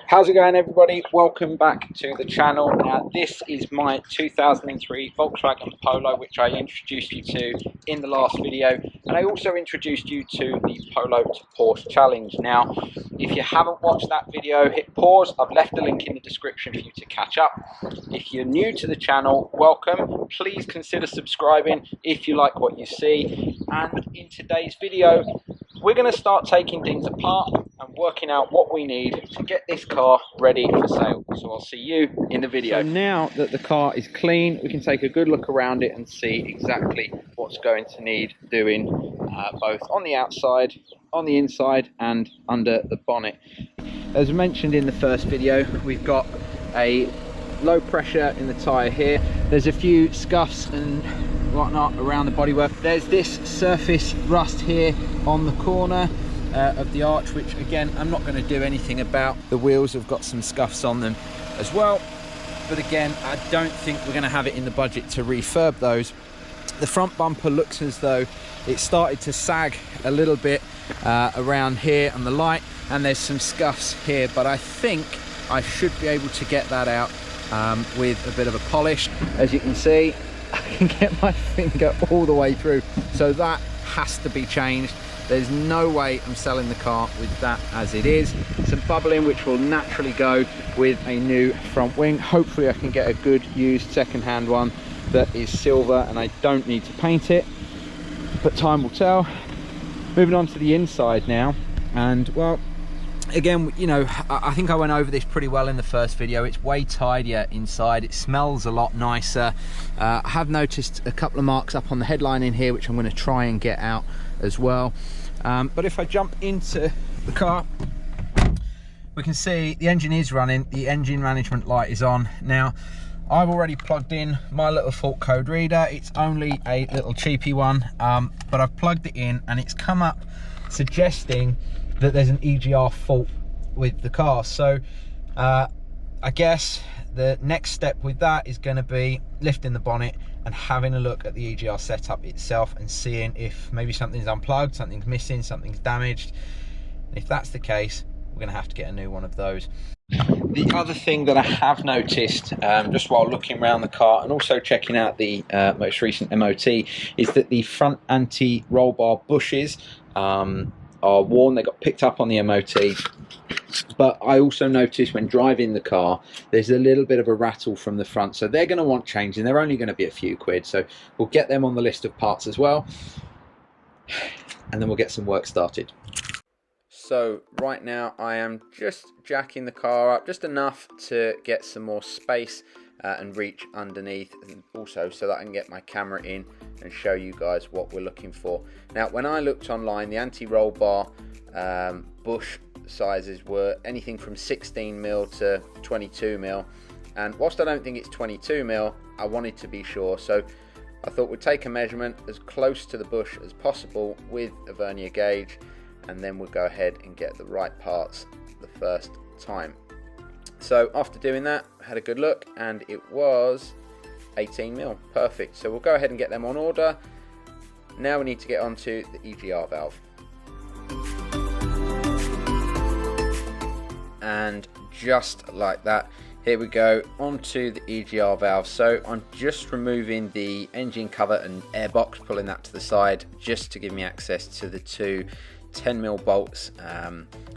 How's it going, everybody? Welcome back to the channel. Now this is my 2003 Volkswagen Polo, which I introduced you to in the last video, and I also introduced you to the Polo to Porsche challenge. Now if you haven't watched that video, hit pause. I've left a link in the description for you to catch up. If you're new to the channel, welcome. Please consider subscribing if you like what you see. And in today's video, we're going to start taking things apart and working out what we need to get this car ready for sale. So I'll see you in the video. So now that the car is clean, we can take a good look around it and see exactly what's going to need doing, both on the outside, on the inside and under the bonnet. As mentioned in the first video, we've got a low pressure in the tyre here. There's a few scuffs and whatnot around the bodywork. There's this surface rust here on the corner of the arch, which again I'm not going to do anything about. The wheels have got some scuffs on them as well, but again I don't think we're going to have it in the budget to refurb those. The front bumper looks as though it started to sag a little bit around here on the light, and there's some scuffs here, but I think I should be able to get that out with a bit of a polish. As you can see, I can get my finger all the way through, so that has to be changed. There's no way I'm selling the car with that as it is. Some bubbling which will naturally go with a new front wing. Hopefully I can get a good used second-hand one that is silver and I don't need to paint it, but time will tell. Moving on to the inside now, and well, again, you know, I think I went over this pretty well in the first video. It's way tidier inside. It smells a lot nicer. I have noticed a couple of marks up on the headline in here, which I'm going to try and get out as well. But if I jump into the car, we can see the engine is running. The engine management light is on. Now, I've already plugged in my little fault code reader. It's only a little cheapy one, but I've plugged it in and it's come up suggesting that there's an EGR fault with the car. So I guess the next step with that is going to be lifting the bonnet and having a look at the EGR setup itself and seeing if maybe something's unplugged, something's missing, something's damaged. And if that's the case, we're going to have to get a new one of those. The other thing that I have noticed just while looking around the car and also checking out the most recent MOT is that the front anti-roll bar bushes are worn. They got picked up on the MOT, but I also noticed when driving the car there's a little bit of a rattle from the front, so they're going to want changing. They're only going to be a few quid, so we'll get them on the list of parts as well, and then we'll get some work started. So right now I am just jacking the car up just enough to get some more space and reach underneath, and also so that I can get my camera in and show you guys what we're looking for. Now, when I looked online, the anti-roll bar bush sizes were anything from 16mm to 22mm, and whilst I don't think it's 22mm, I wanted to be sure, so I thought we'd take a measurement as close to the bush as possible with a vernier gauge, and then we'll go ahead and get the right parts the first time. So after doing that, I had a good look and it was 18mm, perfect. So we'll go ahead and get them on order. Now we need to get onto the EGR valve. And just like that, here we go onto the EGR valve. So I'm just removing the engine cover and air box, pulling that to the side just to give me access to the two 10mm bolts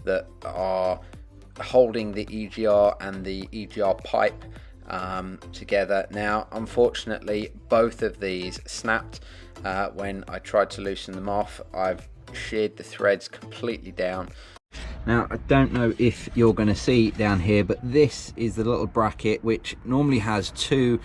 that are holding the EGR and the EGR pipe together. Now, unfortunately, both of these snapped when I tried to loosen them off. I've sheared the threads completely down. Now, I don't know if you're going to see down here, but this is the little bracket which normally has two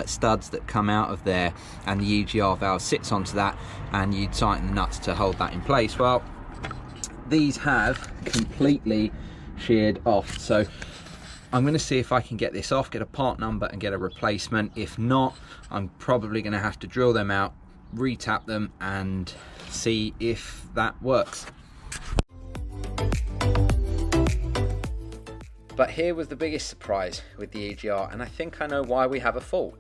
studs that come out of there, and the EGR valve sits onto that, and you tighten the nuts to hold that in place. Well, these have completely sheared off, so I'm going to see if I can get this off, get a part number and get a replacement. If not, I'm probably going to have to drill them out, re-tap them and see if that works. But here was the biggest surprise with the EGR, and I think I know why we have a fault.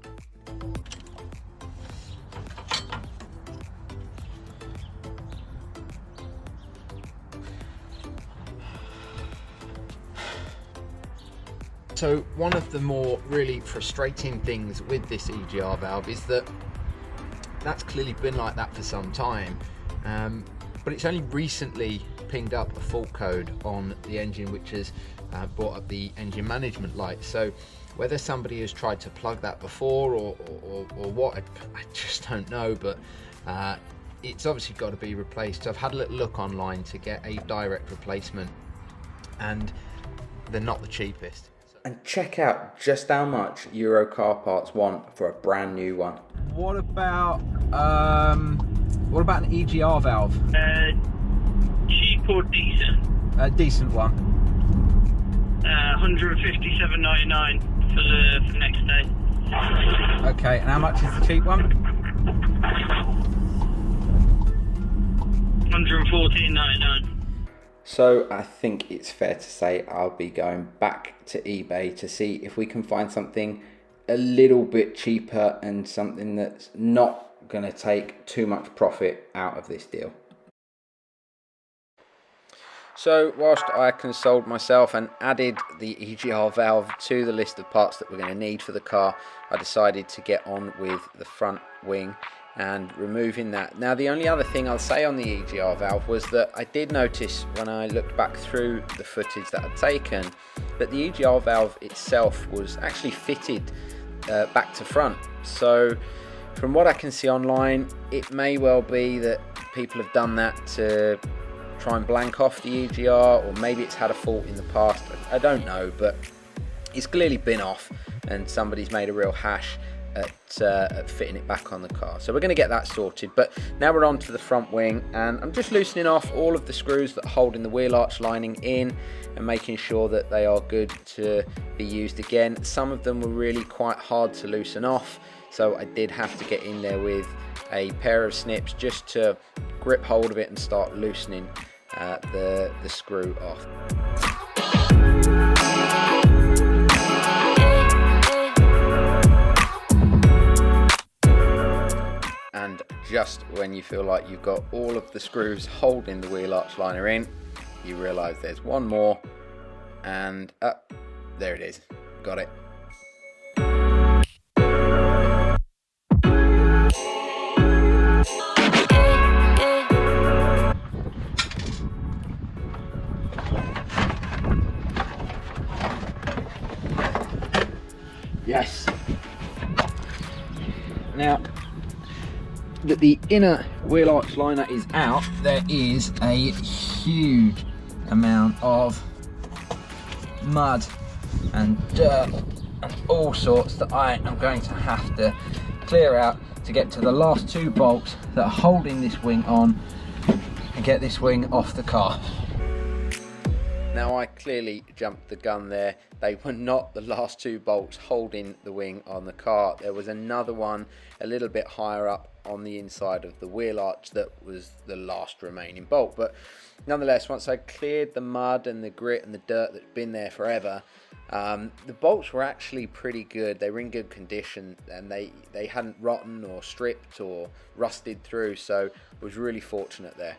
So one of the more really frustrating things with this EGR valve is that that's clearly been like that for some time, but it's only recently pinged up a fault code on the engine, which has brought up the engine management light. So whether somebody has tried to plug that before or what, I just don't know, but it's obviously got to be replaced. So I've had a little look online to get a direct replacement, and they're not the cheapest. And check out just how much Euro car parts want for a brand new one. What about an EGR valve? Cheap or decent? A decent one. 157.99 for the next day. Okay, and how much is the cheap one? 114.99. So I think it's fair to say I'll be going back to eBay to see if we can find something a little bit cheaper and something that's not going to take too much profit out of this deal. So whilst I consoled myself and added the EGR valve to the list of parts that we're going to need for the car, I decided to get on with the front wing and removing that. Now, the only other thing I'll say on the EGR valve was that I did notice when I looked back through the footage that I'd taken that the EGR valve itself was actually fitted back to front. So from what I can see online, it may well be that people have done that to try and blank off the EGR, or maybe it's had a fault in the past. I don't know, but it's clearly been off and somebody's made a real hash at fitting it back on the car. So we're going to get that sorted, but now we're on to the front wing, and I'm just loosening off all of the screws that are holding the wheel arch lining in and making sure that they are good to be used again. Some of them were really quite hard to loosen off, so I did have to get in there with a pair of snips just to grip hold of it and start loosening the screw off. And just when you feel like you've got all of the screws holding the wheel arch liner in, you realise there's one more, and there it is, got it. Yes. Now that the inner wheel arch liner is out, there is a huge amount of mud and dirt and all sorts that I am going to have to clear out to get to the last two bolts that are holding this wing on and get this wing off the car. Now, I clearly jumped the gun there. They were not the last two bolts holding the wing on the car. There was another one a little bit higher up on the inside of the wheel arch that was the last remaining bolt. But nonetheless, once I cleared the mud and the grit and the dirt that's been there forever, the bolts were actually pretty good. They were in good condition, and they hadn't rotten or stripped or rusted through, so I was really fortunate there.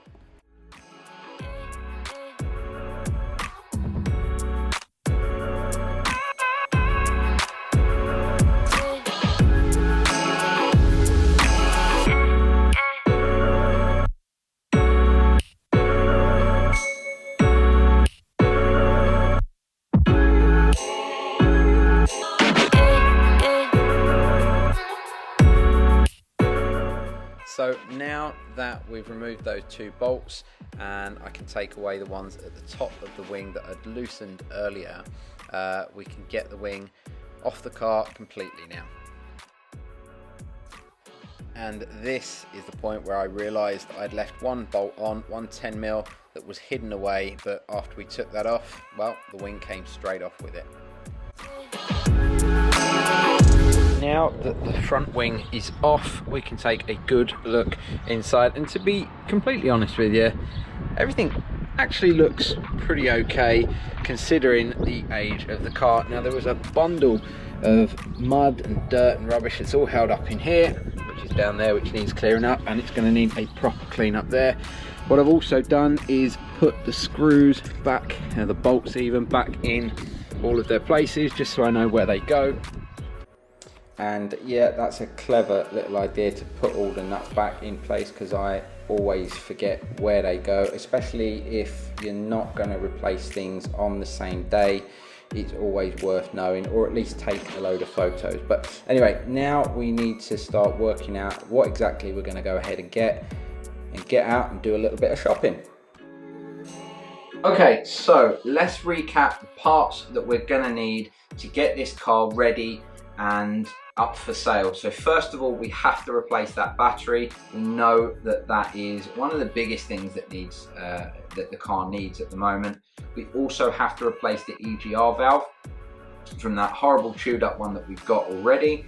So now that we've removed those two bolts and I can take away the ones at the top of the wing that I'd loosened earlier, we can get the wing off the car completely now. And this is the point where I realised I'd left one bolt on, one 10mm that was hidden away, but after we took that off, well, the wing came straight off with it. Now that the front wing is off, we can take a good look inside, and to be completely honest with you, everything actually looks pretty okay considering the age of the car. Now, there was a bundle of mud and dirt and rubbish that's all held up in here, which is down there, which needs clearing up, and it's going to need a proper clean up there. What I've also done is put the screws back, the bolts even, back in all of their places just so I know where they go. And yeah, that's a clever little idea to put all the nuts back in place, because I always forget where they go, especially if you're not going to replace things on the same day. It's always worth knowing, or at least take a load of photos. But anyway, now we need to start working out what exactly we're going to go ahead and get out and do a little bit of shopping. Okay, so let's recap the parts that we're going to need to get this car ready and up for sale. So first of all, we have to replace that battery. We know that that is one of the biggest things that needs that the car needs at the moment. We also have to replace the EGR valve from that horrible chewed up one that we've got already.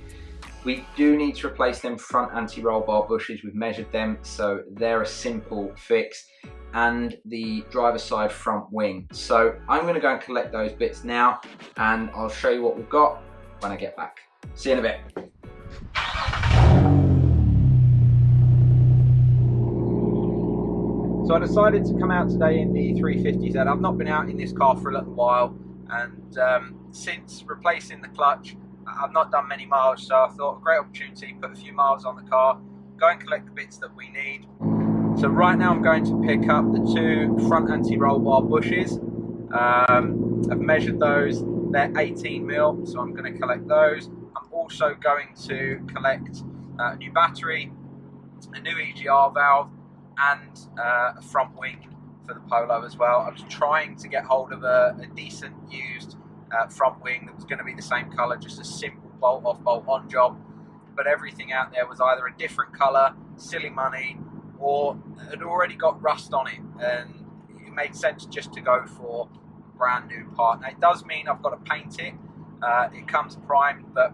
We do need to replace them front anti-roll bar bushes. We've measured them, so they're a simple fix, and the driver's side front wing. So I'm going to go and collect those bits now, and I'll show you what we've got when I get back. See you in a bit. So I decided to come out today in the 350Z. I've not been out in this car for a little while, and since replacing the clutch, I've not done many miles, so I thought a great opportunity, put a few miles on the car, go and collect the bits that we need. So right now I'm going to pick up the two front anti-roll bar bushes. I've measured those, they're 18mm, so I'm going to collect those. I'm also going to collect a new battery, a new EGR valve, and a front wing for the Polo as well. I was trying to get hold of a decent used front wing that was going to be the same colour, just a simple bolt off, bolt on job, but everything out there was either a different colour, silly money, or had already got rust on it, and it made sense just to go for a brand new part. Now it does mean I've got to paint it. It comes primed, but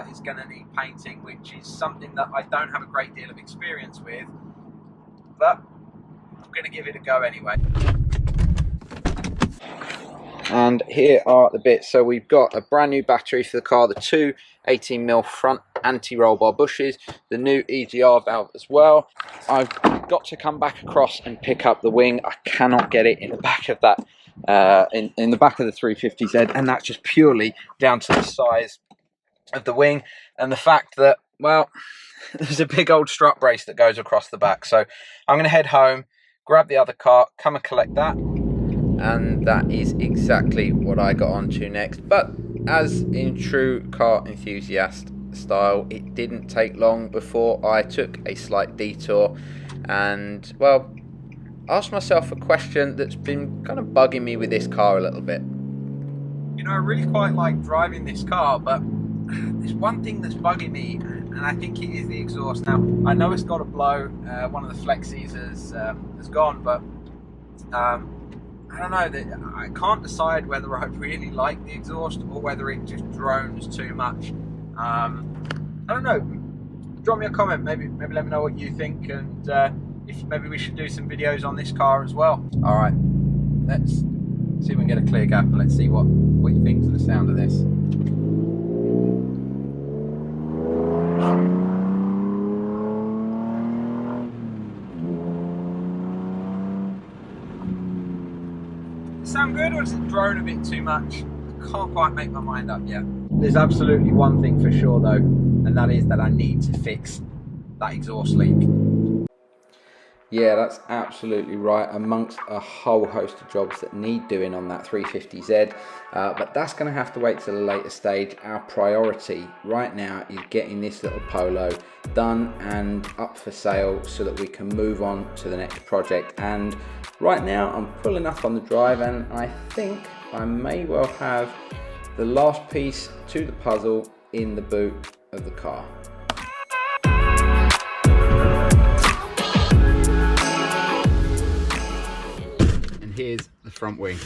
it's going to need painting, which is something that I don't have a great deal of experience with, but I'm going to give it a go anyway. And here are the bits. So we've got a brand new battery for the car, the two 18mm front anti-roll bar bushes, the new EGR valve as well. I've got to come back across and pick up the wing. I cannot get it in the back of that, in the back of the 350Z, and that's just purely down to the size of the wing and the fact that, well, there's a big old strut brace that goes across the back. So I'm going to head home, grab the other car, come and collect that. And that is exactly what I got onto next. But as in true car enthusiast style, it didn't take long before I took a slight detour and, well, asked myself a question that's been kind of bugging me with this car a little bit. You know, I really quite like driving this car, but there's one thing that's bugging me, and I think it is the exhaust. Now, I know it's got a blow, one of the flexies has gone, but I don't know, that I can't decide whether I really like the exhaust or whether it just drones too much. I don't know. Drop me a comment, maybe let me know what you think, and if maybe we should do some videos on this car as well. All right, let's see if we can get a clear gap, and let's see what you think to the sound of this. Sound good, or does it drone a bit too much? I can't quite make my mind up yet. There's absolutely one thing for sure though, and that is that I need to fix that exhaust leak. Yeah, that's absolutely right, amongst a whole host of jobs that need doing on that 350Z, but that's going to have to wait till a later stage. Our priority right now is getting this little Polo done and up for sale so that we can move on to the next project. And right now I'm pulling up on the drive, and I think I may well have the last piece to the puzzle in the boot of the car. Here's the front wing.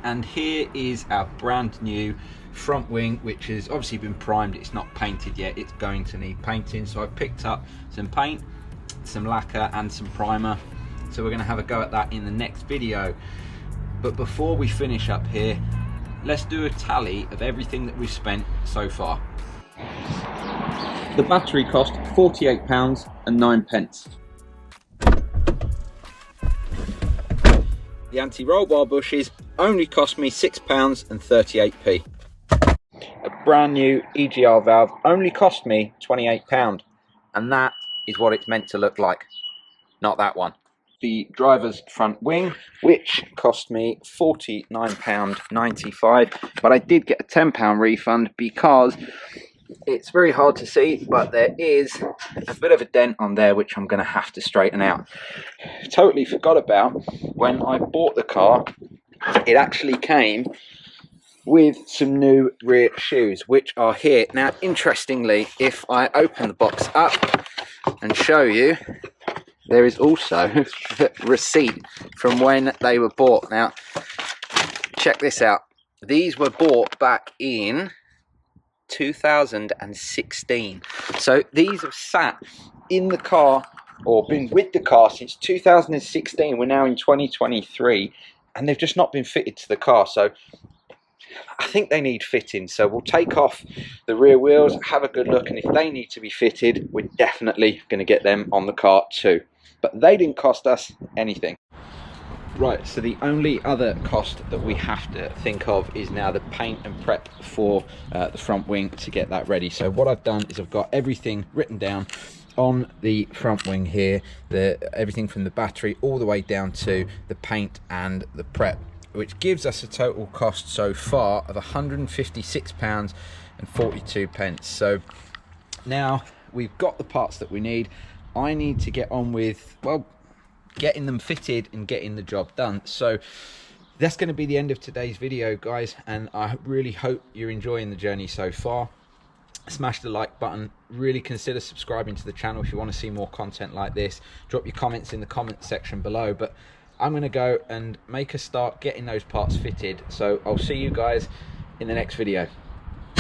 and here is our brand new front wing, which has obviously been primed. It's not painted yet, it's going to need painting. So I've picked up some paint, some lacquer and some primer, so we're going to have a go at that in the next video. But before we finish up here, let's do a tally of everything that we've spent so far. The battery cost £48.09. The anti-roll bar bushes only cost me £6.38. A brand new EGR valve only cost me £28, and that is what it's meant to look like, not that one. The driver's front wing, which cost me £49.95, but I did get a £10 refund because it's very hard to see, but there is a bit of a dent on there which I'm going to have to straighten out. Totally forgot about when I bought the car, it actually came with some new rear shoes, which are here. Now, interestingly, if I open the box up and show you, there is also a receipt from when they were bought. Now, check this out. These were bought back in 2016. So these have sat in the car or been with the car since 2016. We're now in 2023 and they've just not been fitted to the car. So I think they need fitting. So we'll take off the rear wheels, have a good look, and if they need to be fitted, we're definitely going to get them on the car too. But they didn't cost us anything. Right, so the only other cost that we have to think of is now the paint and prep for the front wing to get that ready. So what I've done is I've got everything written down on the front wing here, everything from the battery all the way down to the paint and the prep, which gives us a total cost so far of £156.42. So now we've got the parts that we need. I need to get on with, well, getting them fitted and getting the job done. So that's going to be the end of today's video, guys, and I really hope you're enjoying the journey so far. Smash the like button, really consider subscribing to the channel if you want to see more content like this. Drop your comments in the comment section below, but I'm going to go and make a start getting those parts fitted. So I'll see you guys in the next video.